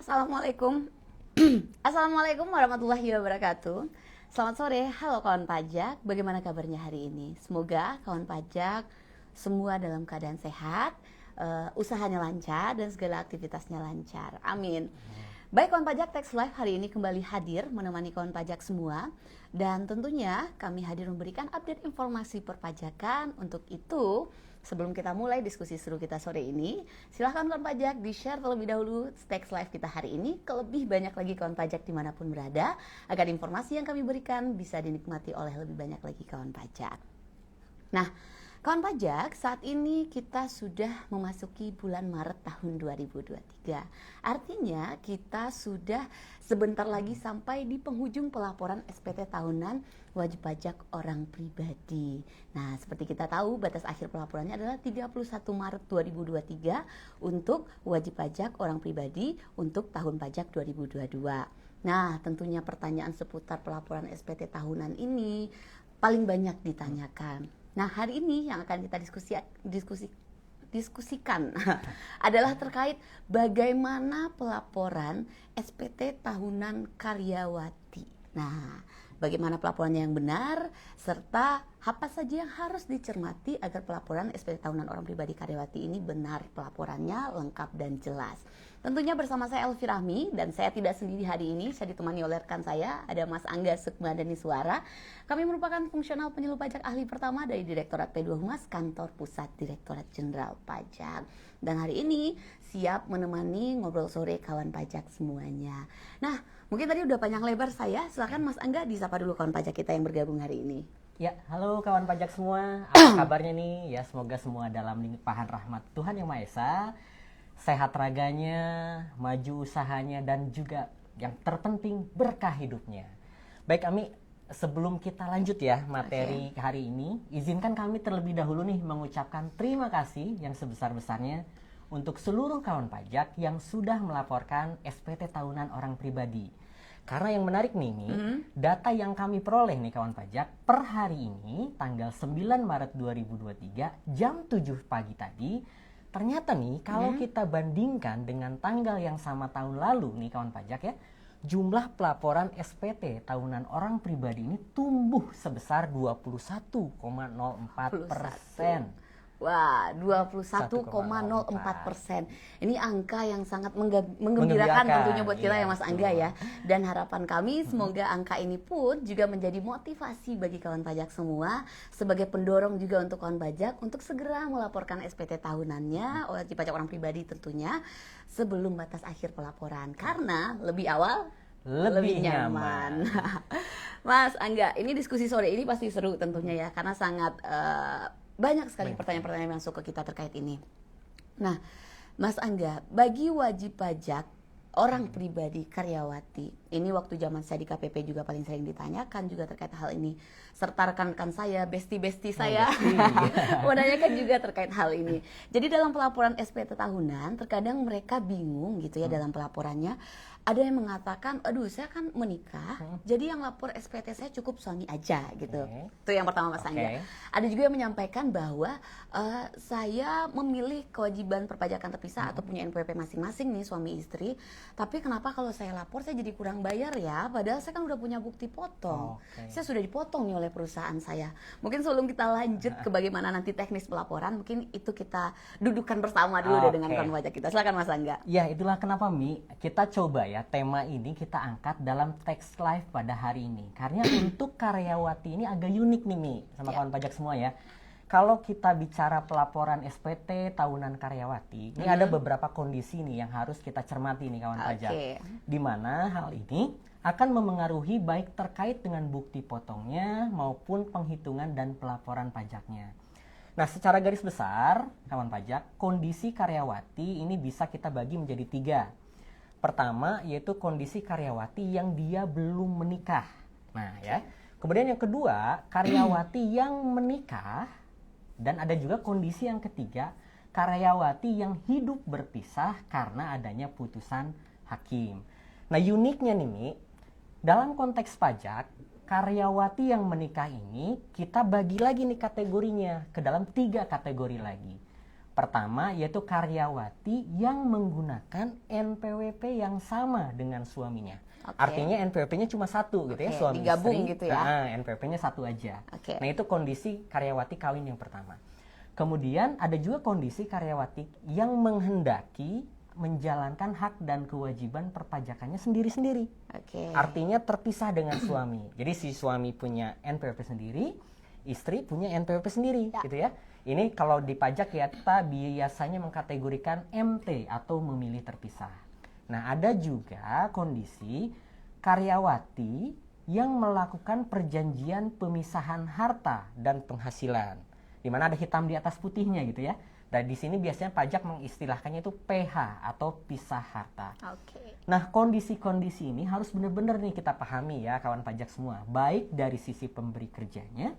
Assalamualaikum. Assalamualaikum warahmatullahi wabarakatuh. Selamat sore, halo kawan pajak. Bagaimana kabarnya hari ini? Semoga kawan pajak semua dalam keadaan sehat, usahanya lancar dan segala aktivitasnya lancar. Amin. Baik kawan pajak, Tax Live hari ini kembali hadir menemani kawan pajak semua. Dan tentunya kami hadir memberikan update informasi perpajakan. Untuk itu, sebelum kita mulai diskusi seru kita sore ini, silahkan kawan pajak di-share terlebih dahulu Tax Live kita hari ini ke lebih banyak lagi kawan pajak dimanapun berada, agar informasi yang kami berikan bisa dinikmati oleh lebih banyak lagi kawan pajak. Nah, kawan pajak, saat ini kita sudah memasuki bulan Maret tahun 2023. Artinya kita sudah sebentar lagi sampai di penghujung pelaporan SPT tahunan wajib pajak orang pribadi. Nah, seperti kita tahu batas akhir pelaporannya adalah 31 Maret 2023 untuk wajib pajak orang pribadi untuk tahun pajak 2022. Nah, tentunya pertanyaan seputar pelaporan SPT tahunan ini paling banyak ditanyakan. Nah, hari ini yang akan kita diskusikan adalah terkait bagaimana pelaporan SPT tahunan karyawati. Nah, bagaimana pelaporannya yang benar, serta apa saja yang harus dicermati agar pelaporan SPT tahunan orang pribadi karyawati ini benar pelaporannya, lengkap dan jelas. Tentunya bersama saya Elvi Rahmi, dan saya tidak sendiri hari ini, saya ditemani oleh rekan saya, ada Mas Angga Sukmadani Suara. Kami merupakan fungsional penyuluh pajak ahli pertama dari Direktorat P2 Humas, Kantor Pusat Direktorat Jenderal Pajak. Dan hari ini siap menemani ngobrol sore kawan pajak semuanya. Nah, mungkin tadi udah panjang lebar saya, silakan Mas Angga disapa dulu kawan pajak kita yang bergabung hari ini. Ya, halo kawan pajak semua, apa kabarnya nih? Ya, semoga semua dalam limpahan rahmat Tuhan Yang Maha Esa, sehat raganya, maju usahanya, dan juga yang terpenting berkah hidupnya. Baik Ami, sebelum kita lanjut ya materi hari ini, izinkan kami terlebih dahulu nih mengucapkan terima kasih yang sebesar-besarnya untuk seluruh kawan pajak yang sudah melaporkan SPT tahunan orang pribadi. Karena yang menarik nih, data yang kami peroleh nih kawan pajak per hari ini tanggal 9 Maret 2023 jam 7 pagi tadi, ternyata nih kalau kita bandingkan dengan tanggal yang sama tahun lalu nih kawan pajak ya, jumlah pelaporan SPT tahunan orang pribadi ini tumbuh sebesar 21,04%. Wah, 21,04%. Ini angka yang sangat menggembirakan tentunya buat kita ya Mas Angga ya. Dan harapan kami semoga angka ini pun juga menjadi motivasi bagi kawan pajak semua, sebagai pendorong juga untuk kawan pajak untuk segera melaporkan SPT tahunannya wajib pajak orang pribadi tentunya sebelum batas akhir pelaporan, karena lebih awal lebih nyaman. Mas Angga, ini diskusi sore ini pasti seru tentunya ya, karena sangat banyak sekali pertanyaan-pertanyaan yang masuk ke kita terkait ini. Nah, Mas Angga, bagi wajib pajak orang pribadi karyawati, ini waktu zaman saya di KPP juga paling sering ditanyakan juga terkait hal ini. Serta rekan-rekan saya, besti-besti saya, menanyakan juga terkait hal ini. Jadi dalam pelaporan SPT tahunan, terkadang mereka bingung gitu ya dalam pelaporannya. Ada yang mengatakan, aduh saya kan menikah, jadi yang lapor SPT saya cukup suami aja gitu. Itu yang pertama Mas Angga. Ada juga yang menyampaikan bahwa saya memilih kewajiban perpajakan terpisah atau punya NPWP masing-masing nih suami istri. Tapi kenapa kalau saya lapor saya jadi kurang bayar ya? Padahal saya kan udah punya bukti potong. Saya sudah dipotong nih oleh perusahaan saya. Mungkin sebelum kita lanjut ke bagaimana nanti teknis pelaporan, mungkin itu kita dudukkan bersama dulu deh dengan kawan pajak kita. Silakan Mas Angga. Ya, itulah kenapa Mi, kita coba ya tema ini kita angkat dalam Tax Live pada hari ini. Karena untuk karyawati ini agak unik nih Mi, sama kawan pajak semua ya. Kalau kita bicara pelaporan SPT tahunan karyawati, ini ada beberapa kondisi nih yang harus kita cermati nih kawan pajak. Di mana hal ini akan memengaruhi baik terkait dengan bukti potongnya maupun penghitungan dan pelaporan pajaknya. Nah, secara garis besar, kawan pajak, kondisi karyawati ini bisa kita bagi menjadi 3. Pertama, yaitu kondisi karyawati yang dia belum menikah. Nah, ya. Kemudian yang kedua, karyawati yang menikah. Dan ada juga kondisi yang ketiga, karyawati yang hidup berpisah karena adanya putusan hakim. Nah, uniknya nih, Mi, dalam konteks pajak, karyawati yang menikah ini kita bagi lagi nih kategorinya ke dalam 3 kategori lagi. Pertama yaitu karyawati yang menggunakan NPWP yang sama dengan suaminya. Artinya NPWP-nya cuma satu gitu ya, suami digabung istri. gitu ya. NPWP-nya satu aja. Oke. Nah itu kondisi karyawati kawin yang pertama. Kemudian ada juga kondisi karyawati yang menghendaki menjalankan hak dan kewajiban perpajakannya sendiri-sendiri. Oke. Artinya terpisah dengan suami. Jadi si suami punya NPWP sendiri, istri punya NPWP sendiri, gitu ya. Ini kalau di pajak ya kita biasanya mengkategorikan MT atau memilih terpisah. Nah, ada juga kondisi karyawati yang melakukan perjanjian pemisahan harta dan penghasilan, di mana ada hitam di atas putihnya gitu ya. Dan di sini biasanya pajak mengistilahkannya itu PH atau pisah harta. Oke. Nah, kondisi-kondisi ini harus benar-benar nih kita pahami ya kawan pajak semua, baik dari sisi pemberi kerjanya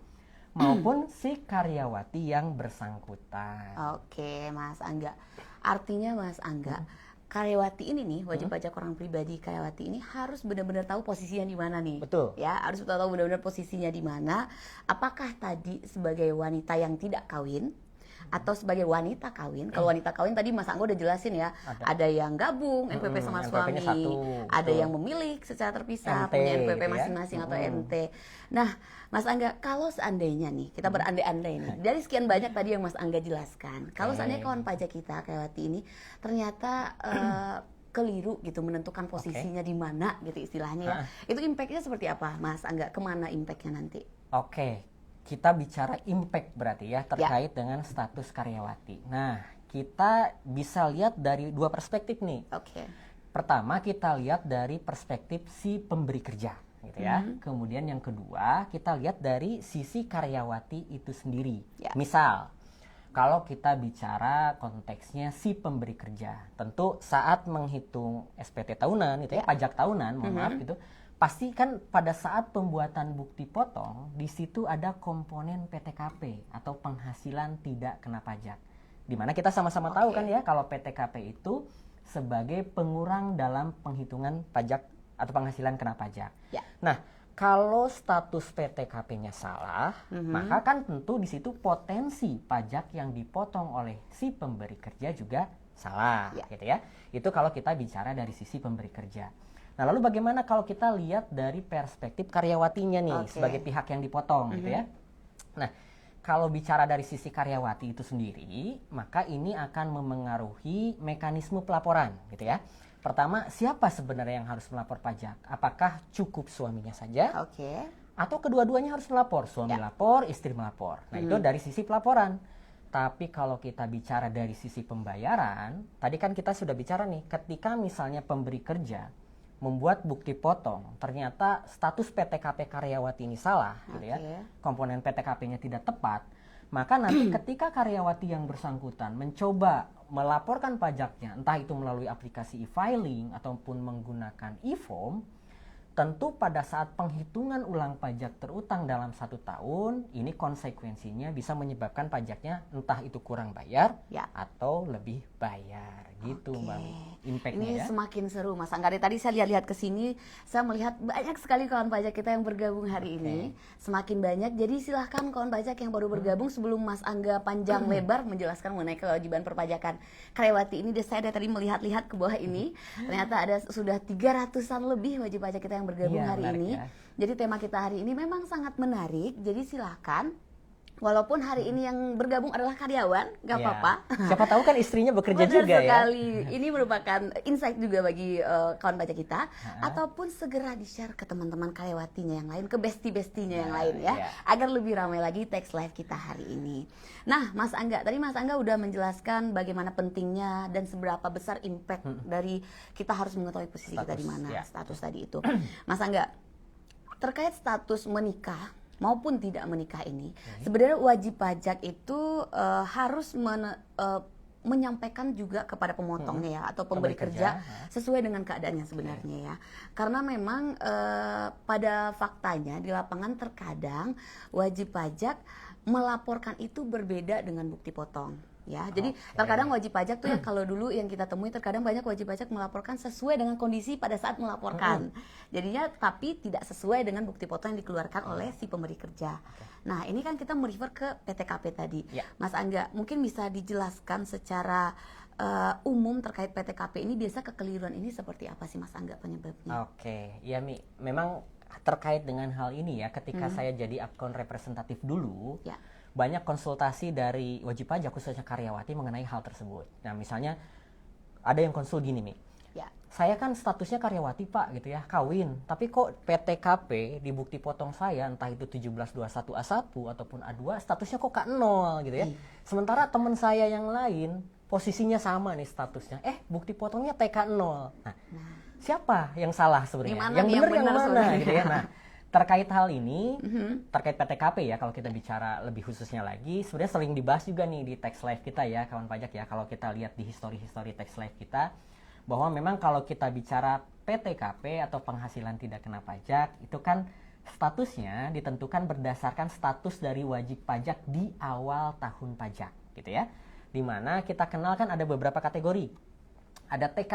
maupun si karyawati yang bersangkutan. Oke, Mas Angga. Artinya Mas Angga, karyawati ini nih, wajib pajak orang pribadi karyawati ini harus benar-benar tahu posisinya di mana nih. Betul. Ya, harus tahu benar-benar posisinya di mana. Apakah tadi sebagai wanita yang tidak kawin atau sebagai wanita kawin? Kalau wanita kawin tadi Mas Angga udah jelasin ya, ada yang gabung NPWP sama suami, NPWP-nya satu, ada betul. yang memilih secara terpisah MT, punya NPWP gitu ya. masing-masing atau MT. Nah, Mas Angga, kalau seandainya nih kita berandai-andai nih dari sekian banyak tadi yang Mas Angga jelaskan, kalau seandainya kawan pajak kita karyawati ini ternyata keliru gitu menentukan posisinya di mana gitu istilahnya ya, itu impactnya seperti apa Mas Angga? Kemana impactnya nanti? Oke, kita bicara impact berarti ya terkait dengan status karyawati. Nah, kita bisa lihat dari dua perspektif nih. Oke. Pertama, kita lihat dari perspektif si pemberi kerja, gitu ya. Kemudian yang kedua, kita lihat dari sisi karyawati itu sendiri. Ya. Misal, kalau kita bicara konteksnya si pemberi kerja, tentu saat menghitung SPT tahunan, itu ya, pajak tahunan, mohon maaf gitu. Pasti kan pada saat pembuatan bukti potong, di situ ada komponen PTKP atau penghasilan tidak kena pajak. Dimana kita sama-sama tahu kan ya, kalau PTKP itu sebagai pengurang dalam penghitungan pajak atau penghasilan kena pajak. Ya. Nah, kalau status PTKP-nya salah, maka kan tentu di situ potensi pajak yang dipotong oleh si pemberi kerja juga salah, gitu ya. Itu kalau kita bicara dari sisi pemberi kerja. Nah, lalu bagaimana kalau kita lihat dari perspektif karyawatinya nih sebagai pihak yang dipotong gitu ya. Nah, kalau bicara dari sisi karyawati itu sendiri, maka ini akan memengaruhi mekanisme pelaporan gitu ya. Pertama, siapa sebenarnya yang harus melapor pajak? Apakah cukup suaminya saja? Oke. Atau kedua-duanya harus melapor? Suami lapor, istri melapor. Nah, itu dari sisi pelaporan. Tapi kalau kita bicara dari sisi pembayaran, tadi kan kita sudah bicara nih, ketika misalnya pemberi kerja membuat bukti potong, ternyata status PTKP karyawati ini salah, gitu ya. Komponen PTKP-nya tidak tepat, maka nanti ketika karyawati yang bersangkutan mencoba melaporkan pajaknya, entah itu melalui aplikasi e-filing ataupun menggunakan e-form, tentu pada saat penghitungan ulang pajak terutang dalam 1 tahun, ini konsekuensinya bisa menyebabkan pajaknya entah itu kurang bayar atau lebih bayar, gitu Mbak. Impactnya ini ya. semakin seru Mas Angga. Dari tadi saya lihat-lihat ke sini, saya melihat banyak sekali kawan pajak kita yang bergabung hari ini. Semakin banyak, jadi silahkan kawan pajak yang baru bergabung sebelum Mas Angga panjang lebar menjelaskan mengenai kewajiban perpajakan karyawati ini. Saya tadi melihat-lihat ke bawah ini, ternyata ada sudah 300-an lebih wajib pajak kita yang bergabung hari ini. Jadi tema kita hari ini memang sangat menarik. Jadi silahkan, walaupun hari ini yang bergabung adalah karyawan, nggak apa-apa. Siapa tahu kan istrinya bekerja Benar juga sekali. ya. Ini merupakan insight juga bagi kawan pajak kita. Ataupun segera di-share ke teman-teman karyawatinya yang lain, ke bestie-bestinya yang lain ya. Agar lebih ramai lagi teks live kita hari ini. Nah Mas Angga, tadi Mas Angga udah menjelaskan bagaimana pentingnya dan seberapa besar impact dari kita harus mengetahui posisi kita di mana, status tadi itu. Mas Angga, terkait status menikah maupun tidak menikah ini, sebenarnya wajib pajak itu harus menyampaikan juga kepada pemotongnya ya atau pemberi kerja sesuai dengan keadaannya sebenarnya ya. Karena memang pada faktanya di lapangan terkadang wajib pajak melaporkan itu berbeda dengan bukti potong. Ya, jadi terkadang wajib pajak tuh ya kalau dulu yang kita temui terkadang banyak wajib pajak melaporkan sesuai dengan kondisi pada saat melaporkan. Jadinya tapi tidak sesuai dengan bukti potong yang dikeluarkan oleh si pemberi kerja. Nah, ini kan kita merefer ke PTKP tadi. Mas Angga, mungkin bisa dijelaskan secara umum terkait PTKP ini, biasa kekeliruan ini seperti apa sih Mas Angga penyebabnya? Oke, ya Mi, memang terkait dengan hal ini ya, ketika saya jadi akun representatif dulu, banyak konsultasi dari wajib pajak khususnya karyawati mengenai hal tersebut. Nah, misalnya ada yang konsul gini Mi, saya kan statusnya karyawati Pak gitu ya, kawin, tapi kok PTKP di bukti potong saya entah itu 1721A1 ataupun A2 statusnya kok K0 gitu ya. Sementara teman saya yang lain posisinya sama nih statusnya, bukti potongnya TK0. Nah, siapa yang salah sebenarnya? Yang benar yang mana gitu ya. Nah, terkait hal ini, terkait PTKP ya, kalau kita bicara lebih khususnya lagi, sebenarnya sering dibahas juga nih di tax live kita ya, kawan pajak ya. Kalau kita lihat di history tax live kita, bahwa memang kalau kita bicara PTKP atau penghasilan tidak kena pajak, itu kan statusnya ditentukan berdasarkan status dari wajib pajak di awal tahun pajak, gitu ya. Dimana kita kenal kan ada beberapa kategori. Ada TK,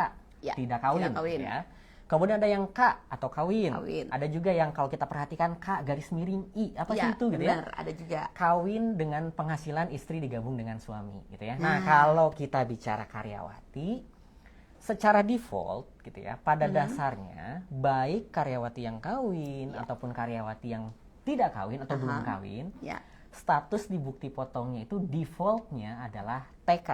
tidak kawin. Ya. Kemudian ada yang K atau kawin. Ada juga yang kalau kita perhatikan K garis miring I, apa sih itu gitu ya? Ada juga. Kawin dengan penghasilan istri digabung dengan suami gitu ya. Nah, kalau kita bicara karyawati, secara default gitu ya, pada dasarnya baik karyawati yang kawin ataupun karyawati yang tidak kawin atau belum kawin, status di bukti potongnya itu defaultnya adalah TK.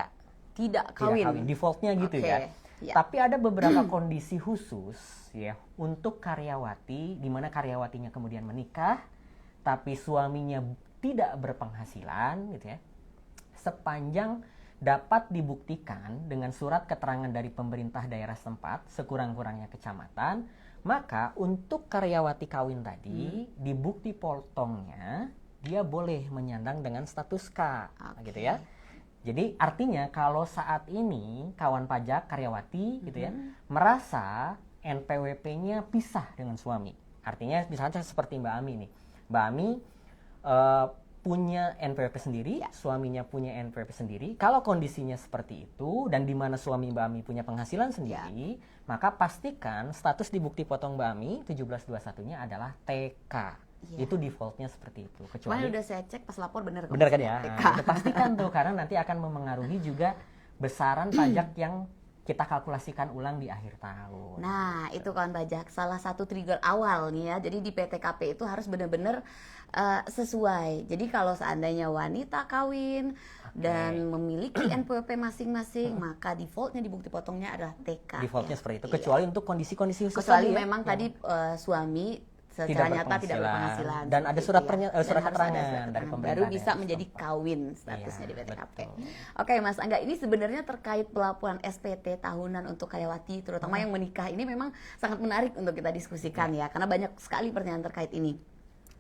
Tidak kawin. Defaultnya gitu ya. Tapi ada beberapa kondisi khusus ya untuk karyawati, di mana karyawatinya kemudian menikah, tapi suaminya tidak berpenghasilan gitu ya. Sepanjang dapat dibuktikan dengan surat keterangan dari pemerintah daerah setempat, sekurang-kurangnya kecamatan, maka untuk karyawati kawin tadi, di bukti potongnya, dia boleh menyandang dengan status K, gitu ya. Jadi artinya kalau saat ini kawan pajak karyawati gitu ya, merasa NPWP-nya pisah dengan suami. Artinya misalnya seperti Mbak Ami nih. Mbak Ami punya NPWP sendiri, suaminya punya NPWP sendiri. Kalau kondisinya seperti itu dan di mana suami Mbak Ami punya penghasilan sendiri, maka pastikan status di bukti potong Mbak Ami 1721-nya adalah TK. Itu defaultnya seperti itu. Kecuali udah saya cek pas lapor bener kan ya. Nah, pastikan tuh karena nanti akan memengaruhi juga besaran pajak yang kita kalkulasikan ulang di akhir tahun. Nah, itu kawan pajak salah satu trigger awal nih ya. Jadi di PTKP itu harus benar-benar sesuai. Jadi kalau seandainya wanita kawin dan memiliki NPWP masing-masing, maka defaultnya di bukti potongnya adalah TK. Defaultnya seperti itu. Kecuali untuk kondisi-kondisi khusus. Kecuali memang tadi suami secara nyata tidak berpenghasilan dan ada surat keterangan dari pemerintah baru bisa menjadi kawin statusnya di PTKP. Oke Mas Angga, ini sebenarnya terkait pelaporan SPT tahunan untuk karyawati terutama yang menikah ini memang sangat menarik untuk kita diskusikan ya, karena banyak sekali pertanyaan terkait ini.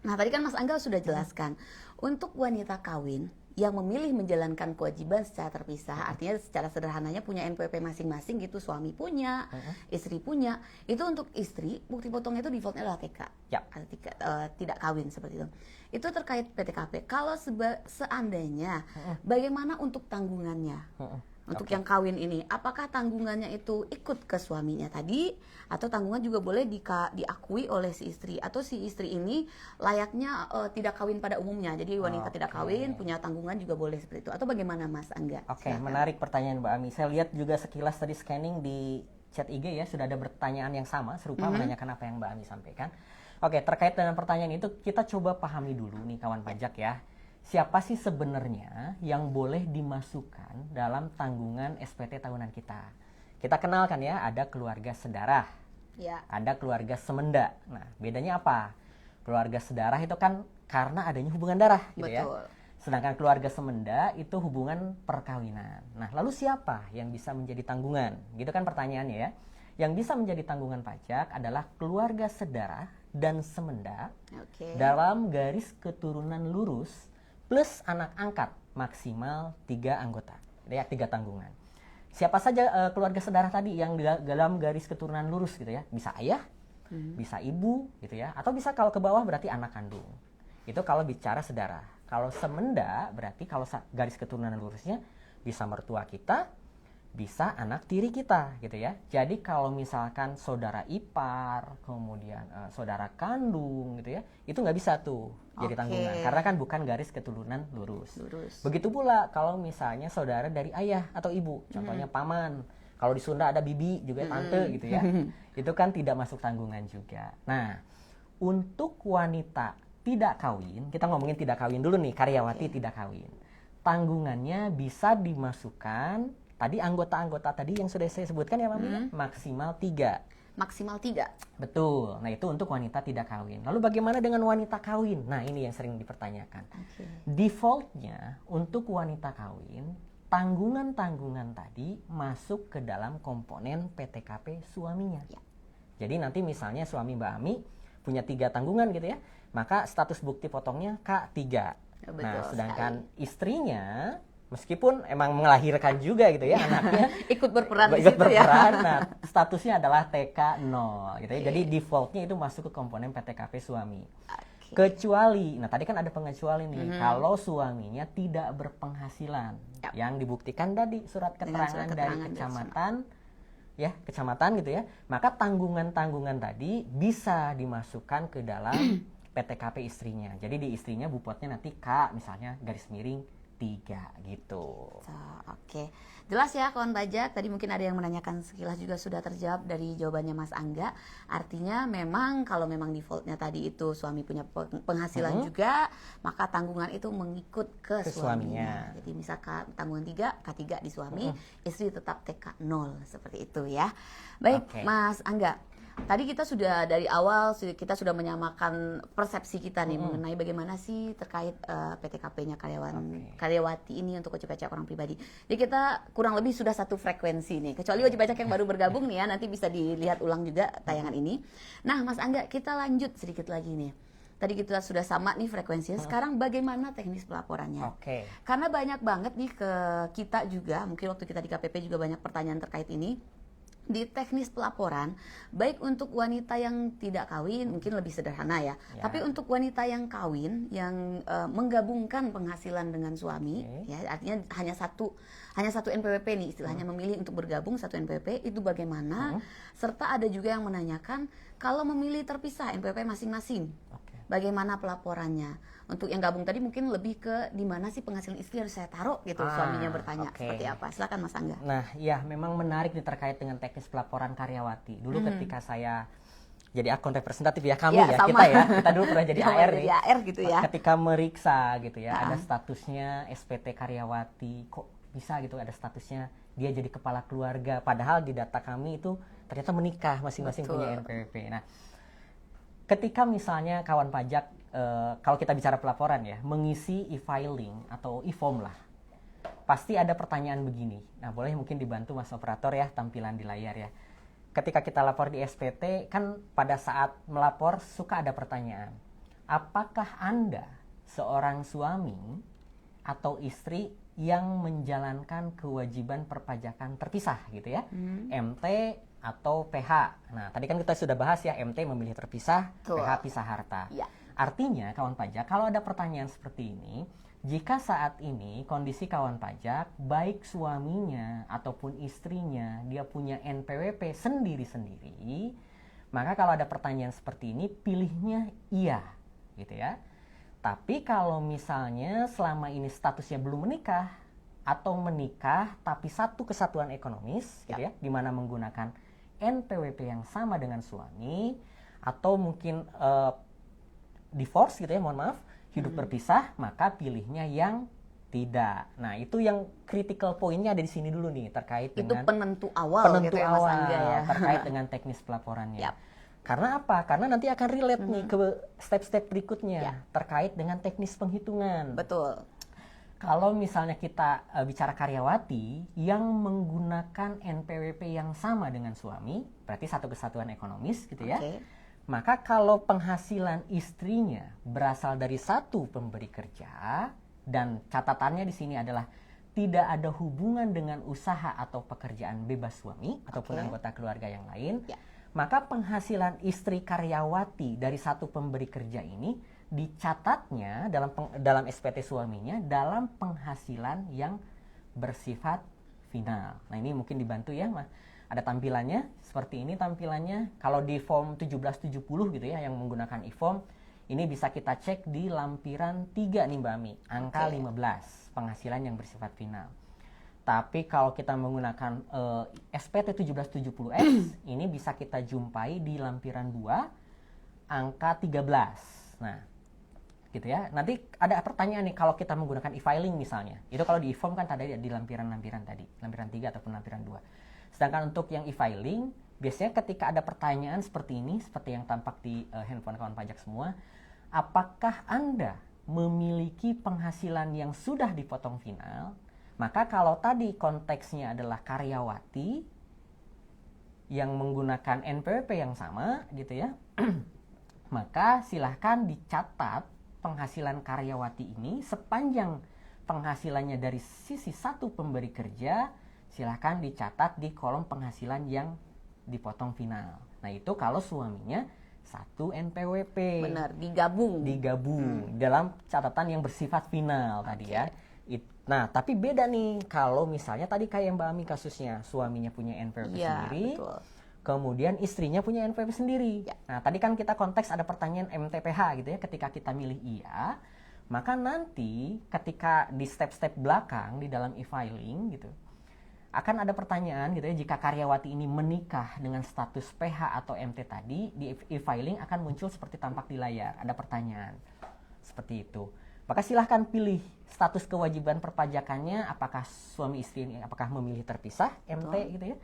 Nah tadi kan Mas Angga sudah jelaskan untuk wanita kawin yang memilih menjalankan kewajiban secara terpisah, artinya secara sederhananya punya NPWP masing-masing gitu, suami punya, istri punya. Itu untuk istri, bukti potongnya itu defaultnya adalah TK, tidak kawin seperti itu. Itu terkait PTKP. Kalau seandainya, bagaimana untuk tanggungannya? Untuk yang kawin ini, apakah tanggungannya itu ikut ke suaminya tadi, atau tanggungan juga boleh diakui oleh si istri, atau si istri ini layaknya tidak kawin pada umumnya, jadi wanita tidak kawin punya tanggungan juga boleh seperti itu, atau bagaimana Mas Angga? Oke, menarik pertanyaan Mbak Ami. Saya lihat juga sekilas tadi scanning di chat IG ya, sudah ada pertanyaan yang sama serupa menanyakan apa yang Mbak Ami sampaikan. Oke, terkait dengan pertanyaan itu kita coba pahami dulu nih kawan pajak ya. Siapa sih sebenarnya yang boleh dimasukkan dalam tanggungan SPT tahunan kita? Kita kenalkan ya, ada keluarga sedarah, ada keluarga semenda. Nah, bedanya apa? Keluarga sedarah itu kan karena adanya hubungan darah, gitu ya. Sedangkan keluarga semenda itu hubungan perkawinan. Nah, lalu siapa yang bisa menjadi tanggungan? Gitu kan pertanyaannya ya. Yang bisa menjadi tanggungan pajak adalah keluarga sedarah dan semenda dalam garis keturunan lurus plus anak angkat maksimal 3 anggota, ya 3 tanggungan. Siapa saja keluarga sedarah tadi yang dalam garis keturunan lurus gitu ya, bisa ayah, bisa ibu gitu ya, atau bisa kalau ke bawah berarti anak kandung. Itu kalau bicara sedarah. Kalau semenda berarti kalau garis keturunan lurusnya bisa mertua kita, bisa anak tiri kita gitu ya. Jadi kalau misalkan saudara ipar, kemudian saudara kandung gitu ya, itu nggak bisa tuh jadi tanggungan karena kan bukan garis keturunan lurus. Begitu pula kalau misalnya saudara dari ayah atau ibu, contohnya paman. Kalau di Sunda ada bibi juga tante gitu ya. Itu kan tidak masuk tanggungan juga. Nah, untuk wanita tidak kawin, kita ngomongin tidak kawin dulu nih, karyawati tidak kawin. Tanggungannya bisa dimasukkan, tadi anggota-anggota tadi yang sudah saya sebutkan ya Mami, maksimal 3. Maksimal 3? Betul, nah itu untuk wanita tidak kawin. Lalu bagaimana dengan wanita kawin? Nah ini yang sering dipertanyakan. Defaultnya untuk wanita kawin, tanggungan-tanggungan tadi masuk ke dalam komponen PTKP suaminya. Jadi nanti misalnya suami Mbak Ami punya 3 tanggungan gitu ya, maka status bukti potongnya K3. Nah, sedangkan istrinya meskipun emang melahirkan juga gitu ya anaknya ikut berperan di situ ya. Nah, statusnya adalah TK0 gitu ya. Jadi defaultnya itu masuk ke komponen PTKP suami. Kecuali, nah tadi kan ada pengecuali nih, kalau suaminya tidak berpenghasilan, yang dibuktikan tadi surat keterangan dari kecamatan. Ya, kecamatan gitu ya, maka tanggungan-tanggungan tadi bisa dimasukkan ke dalam PTKP istrinya. Jadi di istrinya bupotnya nanti K misalnya garis miring 3 gitu. Oke. Jelas ya kawan pajak, tadi mungkin ada yang menanyakan sekilas juga sudah terjawab dari jawabannya Mas Angga. Artinya memang kalau memang defaultnya tadi itu suami punya penghasilan juga, maka tanggungan itu mengikut ke suaminya. Jadi misalkan tanggungan 3, K3 di suami, istri tetap TK 0 seperti itu ya. Baik, Mas Angga. Tadi kita sudah dari awal kita sudah menyamakan persepsi kita nih mengenai bagaimana sih terkait PTKP-nya karyawati ini untuk wajib pajak orang pribadi. Jadi kita kurang lebih sudah satu frekuensi nih. Kecuali wajib pajak yang baru bergabung nih ya, nanti bisa dilihat ulang juga tayangan ini. Nah, Mas Angga, kita lanjut sedikit lagi nih. Tadi kita sudah sama nih frekuensinya. Sekarang bagaimana teknis pelaporannya? Karena banyak banget nih ke kita juga, mungkin waktu kita di KPP juga banyak pertanyaan terkait ini. Di teknis pelaporan, baik untuk wanita yang tidak kawin mungkin lebih sederhana ya. Tapi untuk wanita yang kawin, yang menggabungkan penghasilan dengan suami, ya artinya hanya satu NPWP nih istilahnya, memilih untuk bergabung satu NPWP, itu bagaimana? Serta ada juga yang menanyakan kalau memilih terpisah NPWP masing-masing, bagaimana pelaporannya? Untuk yang gabung tadi mungkin lebih ke di mana sih penghasilan istri harus saya taruh gitu, suaminya bertanya seperti apa. Silakan Mas Angga. Nah, ya memang menarik nih terkait dengan teknis pelaporan karyawati. Dulu ketika saya jadi akun representatif ya, kami kita dulu pernah jadi AR nih. AR gitu ya. Ketika meriksa gitu ya, ada statusnya SPT karyawati, kok bisa gitu ada statusnya dia jadi kepala keluarga, padahal di data kami itu ternyata menikah, masing-masing punya NPWP. Nah, ketika misalnya kawan pajak, kalau kita bicara pelaporan ya, mengisi e-filing atau e-form lah, pasti ada pertanyaan begini. Nah, boleh mungkin dibantu Mas Operator ya, tampilan di layar ya. Ketika kita lapor di SPT, kan pada saat melapor suka ada pertanyaan. Apakah Anda seorang suami atau istri yang menjalankan kewajiban perpajakan terpisah gitu ya, MT atau PH. Nah, tadi kan kita sudah bahas ya, MT memilih terpisah, PH pisah harta. Artinya kawan pajak, kalau ada pertanyaan seperti ini, jika saat ini kondisi kawan pajak, baik suaminya ataupun istrinya, dia punya NPWP sendiri-sendiri, maka kalau ada pertanyaan seperti ini, pilihnya iya, gitu ya. Tapi kalau misalnya selama ini statusnya belum menikah, atau menikah tapi satu kesatuan ekonomis, gitu ya, di mana menggunakan NPWP yang sama dengan suami, atau mungkin divorce gitu ya, mohon maaf, hidup berpisah, maka pilihnya yang tidak. Nah, itu yang critical pointnya ada di sini dulu nih, terkait dengan penentu awal gitu ya, Mas Angga ya. Terkait dengan teknis pelaporannya. Karena apa? Karena nanti akan relate nih ke step-step berikutnya terkait dengan teknis penghitungan. Betul. Kalau misalnya kita bicara karyawati yang menggunakan NPWP yang sama dengan suami, berarti satu kesatuan ekonomis gitu ya. Maka kalau penghasilan istrinya berasal dari satu pemberi kerja, dan catatannya di sini adalah tidak ada hubungan dengan usaha atau pekerjaan bebas suami ataupun anggota keluarga yang lain, maka penghasilan istri karyawati dari satu pemberi kerja ini dicatatnya dalam SPT suaminya dalam penghasilan yang bersifat final. Nah, ini mungkin dibantu ya, Mas. Ada tampilannya, seperti ini tampilannya. Kalau di form 1770 gitu ya, yang menggunakan e-form, ini bisa kita cek di lampiran 3 nih Mbak Ami, angka 15, penghasilan yang bersifat final. Tapi kalau kita menggunakan SPT 1770S, ini bisa kita jumpai di lampiran 2, angka 13. Nah, gitu ya. Nanti ada pertanyaan nih, kalau kita menggunakan e-filing misalnya. Itu kalau di e-form kan tadi di lampiran-lampiran tadi, lampiran 3 ataupun lampiran 2. Sedangkan untuk yang e-filing, biasanya ketika ada pertanyaan seperti ini, seperti yang tampak di handphone kawan pajak semua, apakah Anda memiliki penghasilan yang sudah dipotong final? Maka kalau tadi konteksnya adalah karyawati yang menggunakan NPWP yang sama gitu ya, maka silahkan dicatat penghasilan karyawati ini sepanjang penghasilannya dari sisi satu pemberi kerja, silahkan dicatat di kolom penghasilan yang dipotong final. Nah, itu kalau suaminya satu NPWP. Benar, digabung. Dalam catatan yang bersifat final tadi ya. Nah, tapi beda nih kalau misalnya tadi kayak Mbak Ami kasusnya, suaminya punya NPWP sendiri, betul. Kemudian istrinya punya NPWP sendiri. Ya. Nah, tadi kan kita konteks ada pertanyaan MTPH gitu ya, ketika kita milih iya, maka nanti ketika di step-step belakang di dalam e-filing gitu, akan ada pertanyaan gitu ya, jika karyawati ini menikah dengan status PH atau MT tadi, di e-filing akan muncul seperti tampak di layar, ada pertanyaan seperti itu. Maka silahkan pilih status kewajiban perpajakannya, apakah suami istri ini apakah memilih terpisah MT gitu ya,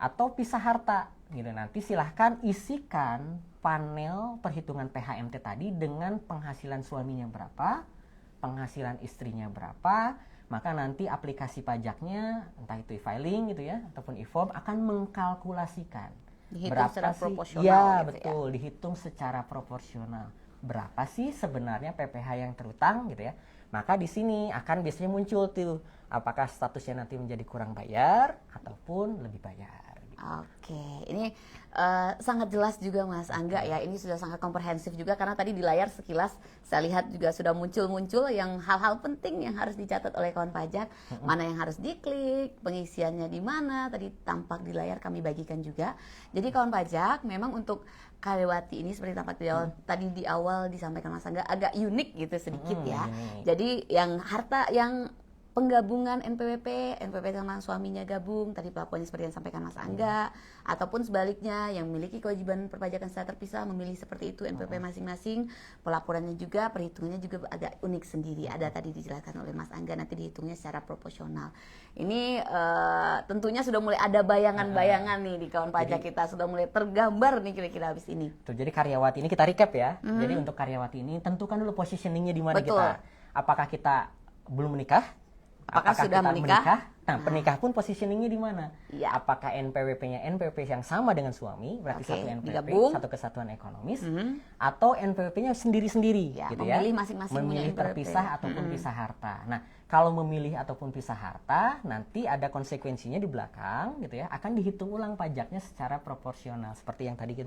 atau pisah harta gitu. Nanti silahkan isikan panel perhitungan PHMT tadi dengan penghasilan suaminya berapa, penghasilan istrinya berapa, maka nanti aplikasi pajaknya entah itu e-filing gitu ya ataupun e-form akan mengkalkulasikan dihitung secara proporsional. Ya, gitu betul, ya. Dihitung secara proporsional. Berapa sih sebenarnya PPh yang terutang gitu ya. Maka di sini akan biasanya muncul tuh apakah statusnya nanti menjadi kurang bayar ataupun lebih bayar. Oke, ini sangat jelas juga Mas Angga ya. Ini sudah sangat komprehensif juga karena tadi di layar sekilas saya lihat juga sudah muncul yang hal-hal penting yang harus dicatat oleh kawan pajak. Mana yang harus diklik, pengisiannya di mana, tadi tampak di layar kami bagikan juga. Jadi kawan pajak memang untuk karyawati ini seperti tampak di awal, tadi di awal disampaikan Mas Angga agak unik gitu sedikit ya. Jadi yang harta yang penggabungan NPWP sama suaminya gabung, tadi pelaporannya seperti yang disampaikan Mas Angga, ataupun sebaliknya yang memiliki kewajiban perpajakan secara terpisah memilih seperti itu NPWP masing-masing, pelaporannya juga, perhitungannya juga agak unik sendiri. Ada tadi dijelaskan oleh Mas Angga, nanti dihitungnya secara proporsional. Ini tentunya sudah mulai ada bayangan-bayangan nih di kawan pajak kita, sudah mulai tergambar nih kira-kira habis ini. Tuh, jadi karyawati ini kita recap ya. Jadi untuk karyawati ini tentukan dulu positioningnya di mana kita. Apakah kita belum menikah? Apakah sudah menikah? Nah, penikah pun positioningnya di mana? Ya. Apakah NPWP-nya NPWP yang sama dengan suami, berarti satu NPWP, digabung. Satu kesatuan ekonomis, atau NPWP-nya sendiri-sendiri, ya, gitu memilih masing-masing memilih terpisah ataupun pisah harta. Nah, kalau memilih ataupun pisah harta, nanti ada konsekuensinya di belakang, gitu ya, akan dihitung ulang pajaknya secara proporsional, seperti yang tadi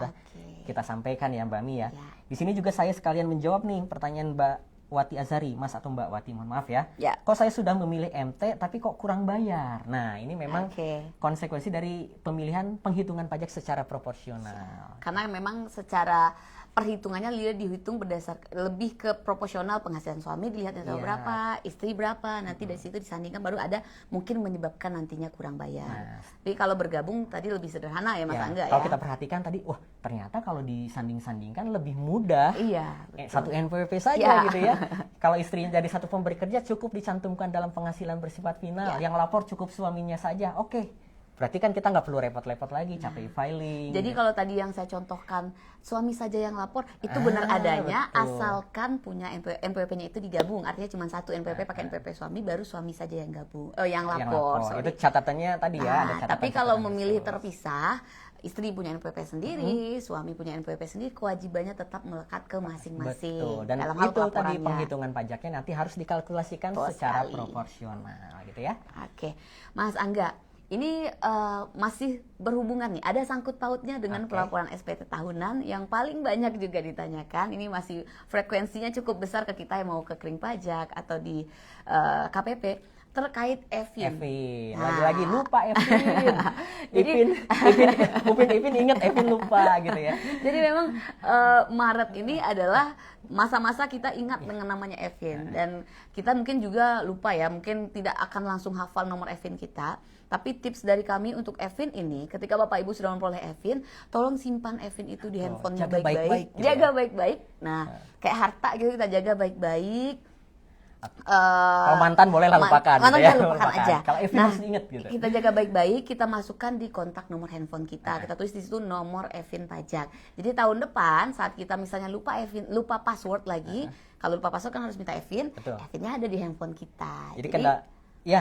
kita sampaikan ya, Mbak Mi ya. Di sini juga saya sekalian menjawab nih pertanyaan Mbak Wati Azari, Mas atau Mbak Wati, mohon maaf ya. Kok saya sudah memilih MT tapi kok kurang bayar? Nah, ini memang konsekuensi dari pemilihan penghitungan pajak secara proporsional. Karena memang secara perhitungannya dihitung berdasarkan lebih ke proporsional, penghasilan suami dilihat berapa, istri berapa, nanti dari situ disandingkan baru ada mungkin menyebabkan nantinya kurang bayar. Tapi kalau bergabung tadi lebih sederhana ya Mas Angga ya. Kalau kita perhatikan tadi, wah ternyata kalau disanding-sandingkan lebih mudah. Satu NPWP saja gitu ya. Kalau istrinya jadi satu pemberi kerja cukup dicantumkan dalam penghasilan bersifat final, yang lapor cukup suaminya saja. Berarti kan kita nggak perlu repot-repot lagi, capek filing. Jadi kalau tadi yang saya contohkan, suami saja yang lapor, itu benar adanya, asalkan punya NPWP-nya itu digabung. Artinya cuma satu NPWP pakai NPWP suami, baru suami saja yang gabung, yang lapor. Itu catatannya tadi ya. Ada catatan, tapi kalau memilih terpisah, istri punya NPWP sendiri, suami punya NPWP sendiri, kewajibannya tetap melekat ke masing-masing. Betul. Dan dalam itu tadi penghitungan pajaknya nanti harus dikalkulasikan secara proporsional, gitu ya. Oke, Mas Angga. Ini masih berhubungan nih, ada sangkut pautnya dengan pelaporan SPT tahunan yang paling banyak juga ditanyakan. Ini masih frekuensinya cukup besar ke kita yang mau ke kering pajak atau di KPP. terkait Evin. Evin, Nah. lagi-lagi lupa Evin. Jadi- Ipin inget Evin lupa gitu ya. Jadi memang Maret ini adalah masa-masa kita ingat dengan namanya Evin, dan kita mungkin juga lupa ya, mungkin tidak akan langsung hafal nomor Evin kita. Tapi tips dari kami untuk Evin ini, ketika Bapak Ibu sudah memperoleh Evin, tolong simpan Evin itu di handphonenya jaga baik-baik. baik-baik gitu Jaga ya. baik-baik. Nah, kayak harta gitu kita jaga baik-baik. Kalau mantan boleh lah lupakan Mantan gitu ya. kita lupakan aja. Kalau Evin harus diingat gitu. Kita jaga baik-baik, kita masukkan di kontak nomor handphone kita. Kita tulis di situ nomor Evin pajak. Jadi tahun depan saat kita misalnya lupa password lagi, kalau lupa password kan harus minta Evin. Betul. Evinnya ada di handphone kita. Jadi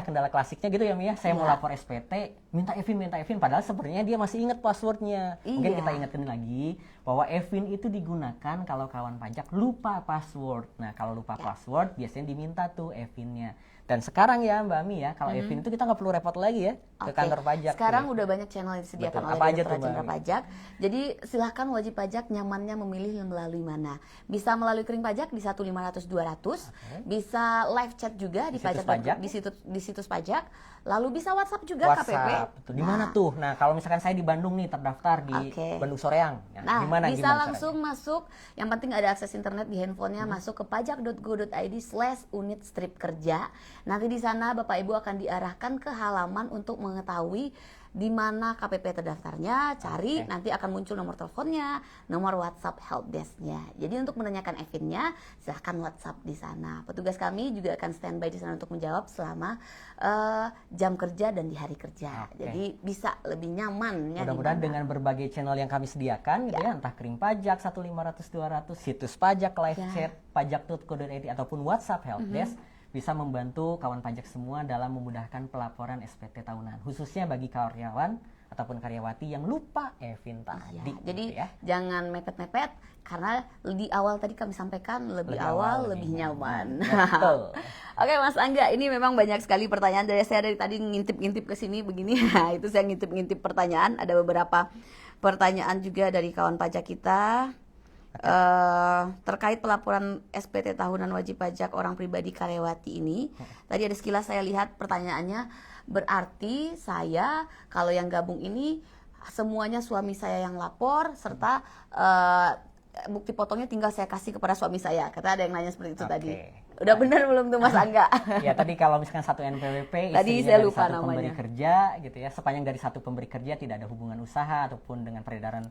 kendala klasiknya gitu ya Mia, saya mau lapor SPT, minta Evin, padahal sebenarnya dia masih ingat passwordnya. Mungkin Iya. kita ingetin lagi bahwa Evin itu digunakan kalau kawan pajak lupa password. Nah kalau lupa password biasanya diminta tuh Evinnya. Dan sekarang ya Mbak Mi ya, kalau Evin itu kita nggak perlu repot lagi ya ke Oke. kantor pajak. Sekarang tuh. udah banyak channel yang disediakan Betul. oleh Apa aja tuh, Direktorat Mbak Jenderal Ami? Pajak. Jadi silahkan wajib pajak nyamannya memilih melalui mana. Bisa melalui kering pajak di 1.500.200, bisa live chat juga di Situs pajak, pajak. di situs pajak. Lalu bisa WhatsApp juga KPP. WhatsApp, betul. Di mana tuh? Nah, kalau misalkan saya di Bandung nih terdaftar di Oke. Bandung Soreang. Nah, gimana bisa caranya? langsung masuk. Yang penting ada akses internet di handphonenya, masuk ke pajak.go.id/unit strip kerja. Nanti di sana Bapak Ibu akan diarahkan ke halaman untuk mengetahui di mana KPP terdaftarnya, cari, nanti akan muncul nomor teleponnya, nomor WhatsApp helpdesk-nya. Jadi untuk menanyakan Evinnya, silahkan WhatsApp di sana. Petugas kami juga akan standby di sana untuk menjawab selama jam kerja dan di hari kerja. Oke. Jadi bisa lebih nyaman ya. Mudah-mudahan di mana. dengan berbagai channel yang kami sediakan gitu ya, entah kering pajak 1.500.200, situs pajak, live chat, pajak.co.id ataupun WhatsApp helpdesk bisa membantu kawan pajak semua dalam memudahkan pelaporan SPT tahunan, khususnya bagi karyawan ataupun karyawati yang lupa Evin tadi. Ya, jadi gitu ya. jangan mepet-mepet, karena di awal tadi kami sampaikan lebih awal lebih nyaman. Betul. Oke Mas Angga, ini memang banyak sekali pertanyaan dari saya dari tadi ngintip-ngintip ke sini begini. Nah, itu saya ngintip-ngintip pertanyaan, ada beberapa pertanyaan juga dari kawan pajak kita. Terkait pelaporan SPT tahunan wajib pajak orang pribadi karyawati ini. Tadi ada sekilas saya lihat pertanyaannya, berarti saya kalau yang gabung ini semuanya suami saya yang lapor, serta bukti potongnya tinggal saya kasih kepada suami saya. Kata ada yang nanya seperti itu tadi. Udah benar belum tuh Mas Angga? Ya tadi kalau misalkan satu NPWP Tadi istrinya saya dari lupa satu pemberi namanya. kerja gitu ya, sepanjang dari satu pemberi kerja tidak ada hubungan usaha ataupun dengan peredaran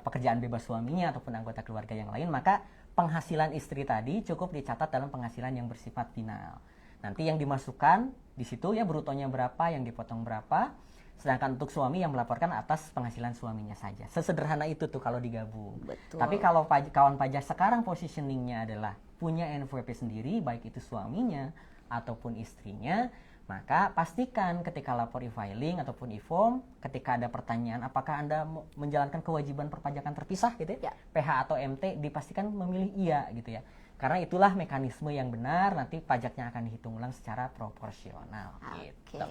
pekerjaan bebas suaminya ataupun anggota keluarga yang lain, maka penghasilan istri tadi cukup dicatat dalam penghasilan yang bersifat final. Nanti yang dimasukkan di situ ya brutonya berapa, yang dipotong berapa. Sedangkan untuk suami yang melaporkan atas penghasilan suaminya saja. Sesederhana itu tuh kalau digabung. Betul. Tapi kalau kawan pajak sekarang positioningnya adalah punya NPWP sendiri, baik itu suaminya ataupun istrinya, maka pastikan ketika lapor e-filing ataupun e-form, ketika ada pertanyaan apakah Anda menjalankan kewajiban perpajakan terpisah gitu ya, PH atau MT, dipastikan memilih iya gitu ya. Karena itulah mekanisme yang benar, nanti pajaknya akan dihitung ulang secara proporsional. Oke. Gitu.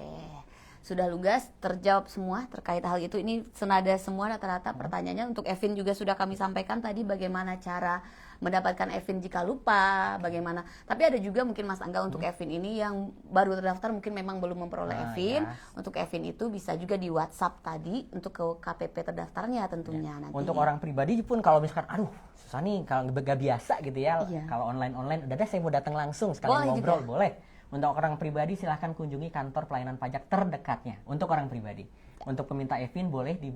Sudah lugas, terjawab semua terkait hal itu. Ini senada semua rata-rata pertanyaannya. Untuk Evin juga sudah kami sampaikan tadi bagaimana cara mendapatkan Evin jika lupa, bagaimana. Tapi ada juga mungkin Mas Angga untuk Evin ini yang baru terdaftar mungkin memang belum memperoleh Evin. Ya. Untuk Evin itu bisa juga di WhatsApp tadi untuk ke KPP terdaftarnya tentunya nanti. Untuk orang pribadi pun kalau misalkan aduh susah nih kalau gak biasa gitu ya, Iya. kalau online udah deh saya mau datang langsung sekali Boleh ngobrol juga. boleh. Untuk orang pribadi silahkan kunjungi kantor pelayanan pajak terdekatnya untuk orang pribadi. Untuk peminta Evin boleh di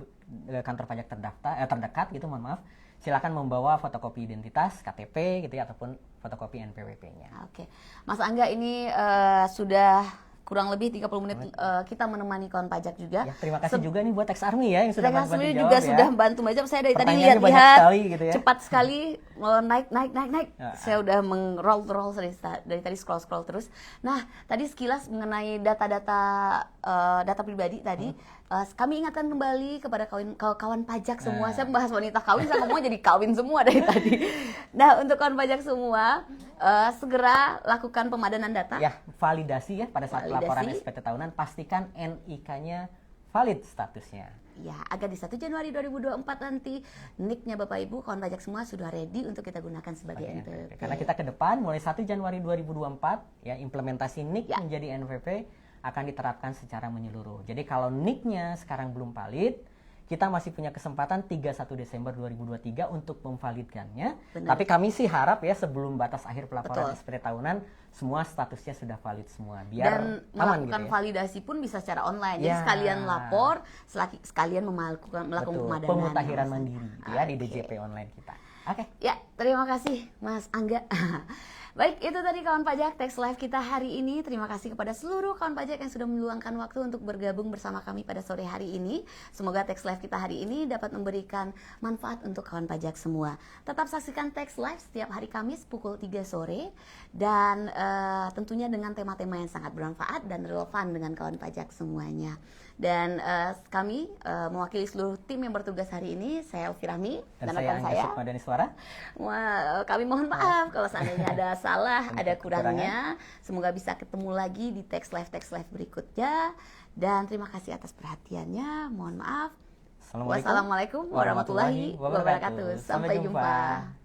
kantor pajak terdekat gitu, mohon maaf. Silakan membawa fotokopi identitas, KTP gitu ya, ataupun fotokopi NPWP-nya. Oke. Mas Angga, ini sudah kurang lebih 30 menit kita menemani kawan pajak juga. Ya, terima kasih juga nih buat Tax Army ya yang sudah Saya bantu sendiri jawab juga ya. sudah bantu baca. Saya dari tadi Pertanyaannya banyak lihat-lihat sekali gitu ya. cepat sekali naik. Saya udah roll dari tadi scroll terus. Nah, tadi sekilas mengenai data-data data pribadi tadi. Kami ingatkan kembali kepada kawan pajak semua. Saya membahas wanita kawin, saya ngomong jadi kawin semua dari tadi. Nah, untuk kawan pajak semua, segera lakukan pemadanan data. Ya, validasi ya pada saat Validasi. laporan SPT tahunan, pastikan NIK-nya valid statusnya. Ya, agar di 1 Januari 2024 nanti NIK-nya Bapak Ibu kawan pajak semua sudah ready untuk kita gunakan sebagai NPWP. Karena kita ke depan mulai 1 Januari 2024 ya implementasi NIK menjadi NPWP akan diterapkan secara menyeluruh. Jadi kalau NIK-nya sekarang belum valid, kita masih punya kesempatan 31 Desember 2023 untuk memvalidkannya. Benar. Tapi kami sih harap ya sebelum batas akhir pelaporan Betul. SPT tahunan semua statusnya sudah valid semua biar Dan aman melakukan gitu ya. validasi pun bisa secara online. Jadi Ya. sekalian lapor, sekalian melakukan Betul, pemadanan. pemutakhiran mandiri gitu ya di Oke. DJP online kita. Oke. Ya, terima kasih Mas Angga. Baik, itu tadi kawan pajak Tax Live kita hari ini. Terima kasih kepada seluruh kawan pajak yang sudah meluangkan waktu untuk bergabung bersama kami pada sore hari ini. Semoga Tax Live kita hari ini dapat memberikan manfaat untuk kawan pajak semua. Tetap saksikan Tax Live setiap hari Kamis pukul 3 sore. Dan tentunya dengan tema-tema yang sangat bermanfaat dan relevan dengan kawan pajak semuanya. Dan kami mewakili seluruh tim yang bertugas hari ini, saya Elvi Rahmi Dan saya Angga Sukmadani Suara. Kami mohon maaf kalau seandainya ada salah, ada kurangnya. Semoga bisa ketemu lagi di Tax Live berikutnya. Dan terima kasih atas perhatiannya. Mohon maaf. Wassalamualaikum warahmatullahi wabarakatuh. Sampai jumpa.